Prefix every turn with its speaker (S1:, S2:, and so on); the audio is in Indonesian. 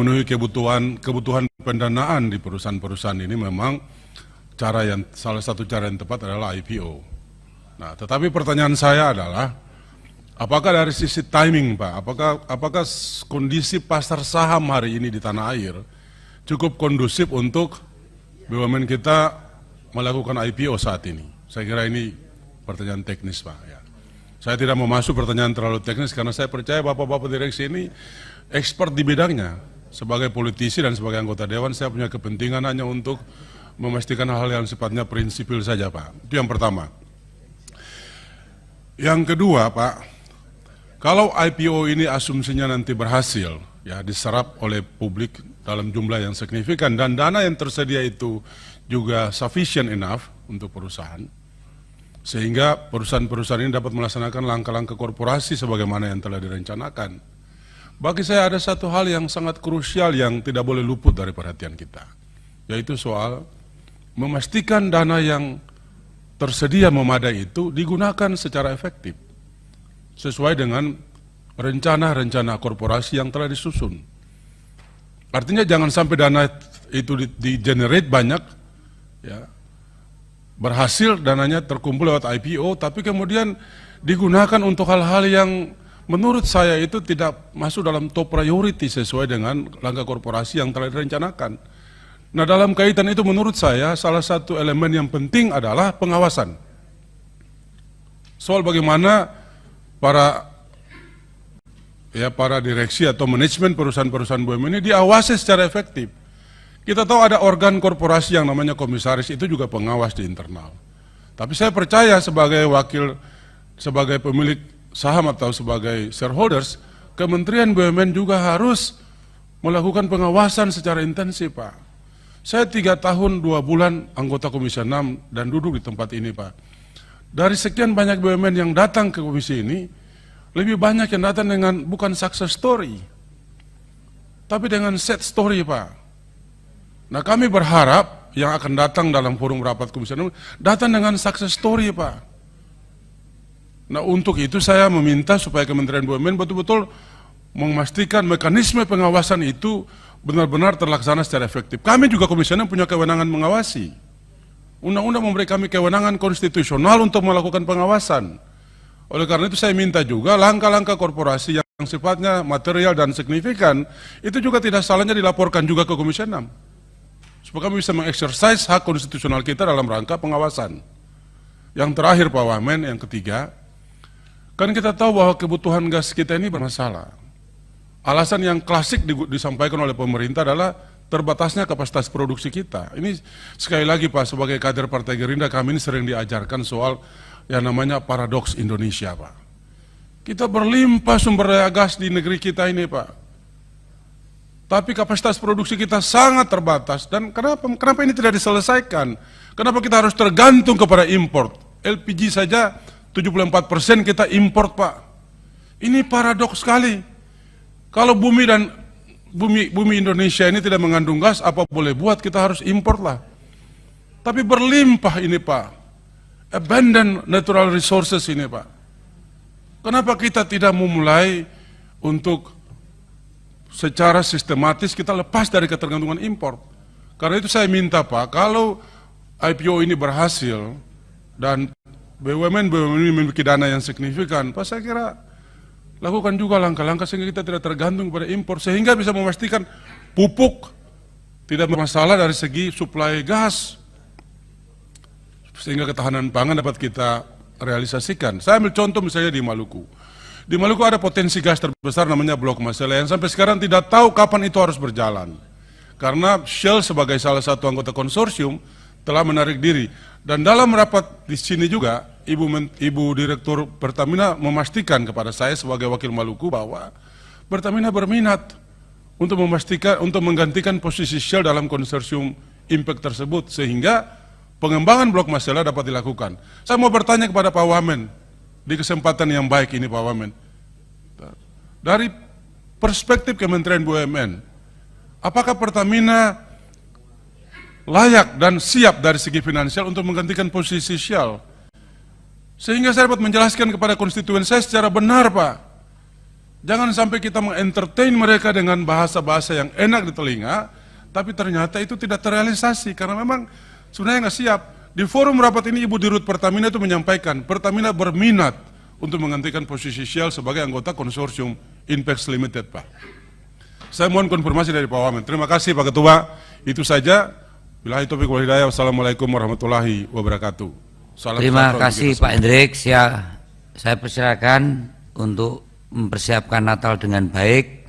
S1: memenuhi kebutuhan pendanaan di perusahaan-perusahaan ini memang salah satu cara yang tepat adalah IPO. Nah, tetapi pertanyaan saya adalah, apakah dari sisi timing, Pak, apakah kondisi pasar saham hari ini di tanah air cukup kondusif untuk BUMN kita melakukan IPO saat ini? Saya kira ini pertanyaan teknis, Pak. Ya. Saya tidak mau masuk pertanyaan terlalu teknis karena saya percaya Bapak-Bapak direksi ini expert di bidangnya. Sebagai politisi dan sebagai anggota dewan, saya punya kepentingan hanya untuk memastikan hal yang sifatnya prinsipil saja, Pak. Itu yang pertama. Yang kedua, Pak, kalau IPO ini asumsinya nanti berhasil, ya diserap oleh publik dalam jumlah yang signifikan dan dana yang tersedia itu juga sufficient enough untuk perusahaan, sehingga perusahaan-perusahaan ini dapat melaksanakan langkah-langkah korporasi sebagaimana yang telah direncanakan. Bagi saya ada satu hal yang sangat krusial yang tidak boleh luput dari perhatian kita, yaitu soal memastikan dana yang tersedia memadai itu digunakan secara efektif, sesuai dengan rencana-rencana korporasi yang telah disusun. Artinya jangan sampai dana itu di-generate banyak, ya, berhasil dananya terkumpul lewat IPO, tapi kemudian digunakan untuk hal-hal yang menurut saya itu tidak masuk dalam top priority sesuai dengan langkah korporasi yang telah direncanakan. Nah, dalam kaitan itu menurut saya salah satu elemen yang penting adalah pengawasan. Soal bagaimana para direksi atau manajemen perusahaan-perusahaan BUMN ini diawasi secara efektif. Kita tahu ada organ korporasi yang namanya komisaris, itu juga pengawas di internal. Tapi saya percaya sebagai pemilik saham atau sebagai shareholders, Kementerian BUMN juga harus melakukan pengawasan secara intensif, Pak. Saya 3 tahun 2 bulan anggota Komisi 6 dan duduk di tempat ini, Pak. Dari sekian banyak BUMN yang datang ke komisi ini, lebih banyak yang datang dengan bukan success story, tapi dengan sad story, Pak. Nah, kami berharap yang akan datang dalam forum rapat Komisi 6 datang dengan success story, Pak. Nah, untuk itu saya meminta supaya Kementerian BUMN betul-betul memastikan mekanisme pengawasan itu benar-benar terlaksana secara efektif. Kami juga Komisi 6 punya kewenangan mengawasi. Undang-undang memberi kami kewenangan konstitusional untuk melakukan pengawasan. Oleh karena itu saya minta juga langkah-langkah korporasi yang sifatnya material dan signifikan, itu juga tidak salahnya dilaporkan juga ke Komisi 6. Supaya kami bisa mengeksersis hak konstitusional kita dalam rangka pengawasan. Yang terakhir, Pak Wamen, yang ketiga, kan kita tahu bahwa kebutuhan gas kita ini bermasalah. Alasan yang klasik disampaikan oleh pemerintah adalah terbatasnya kapasitas produksi kita. Ini sekali lagi, Pak, sebagai kader Partai Gerindra, kami ini sering diajarkan soal yang namanya paradoks Indonesia, Pak. Kita berlimpah sumber daya gas di negeri kita ini, Pak. Tapi kapasitas produksi kita sangat terbatas. Dan kenapa ini tidak diselesaikan? Kenapa kita harus tergantung kepada import? LPG saja 74% kita import, Pak. Ini paradoks sekali. Kalau bumi Indonesia ini tidak mengandung gas, apa boleh buat, kita harus import lah. Tapi berlimpah ini, Pak. Abundant natural resources ini, Pak. Kenapa kita tidak memulai untuk secara sistematis kita lepas dari ketergantungan import? Karena itu saya minta, Pak, kalau IPO ini berhasil dan BUMN ini memiliki dana yang signifikan, Pak, saya kira lakukan juga langkah-langkah sehingga kita tidak tergantung pada impor, sehingga bisa memastikan pupuk tidak bermasalah dari segi suplai gas, sehingga ketahanan pangan dapat kita realisasikan. Saya ambil contoh misalnya di Maluku. Di Maluku ada potensi gas terbesar namanya Blok Masela yang sampai sekarang tidak tahu kapan itu harus berjalan. Karena Shell sebagai salah satu anggota konsorsium telah menarik diri. Dan dalam rapat di sini juga, Ibu Direktur Pertamina memastikan kepada saya sebagai wakil Maluku bahwa Pertamina berminat untuk menggantikan posisi Shell dalam konsorsium impact tersebut, sehingga pengembangan Blok Masela dapat dilakukan. Saya mau bertanya kepada Pak Wamen, di kesempatan yang baik ini, Pak Wamen, dari perspektif Kementerian BUMN, apakah Pertamina layak dan siap dari segi finansial untuk menggantikan posisi Shell? Sehingga saya dapat menjelaskan kepada konstituen saya secara benar, Pak. Jangan sampai kita mengentertain mereka dengan bahasa-bahasa yang enak di telinga, tapi ternyata itu tidak terrealisasi, karena memang sebenarnya nggak siap. Di forum rapat ini Ibu Dirut Pertamina itu menyampaikan, Pertamina berminat untuk menggantikan posisi Shell sebagai anggota konsorsium Inpex Limited, Pak. Saya mohon konfirmasi dari Pak Wamen. Terima kasih Pak Ketua, itu saja. Billahi taufiq wal hidayah. Wassalamualaikum warahmatullahi wabarakatuh. Salam
S2: Terima kasih Pak Hendrik. Saya persilakan untuk mempersiapkan Natal dengan baik.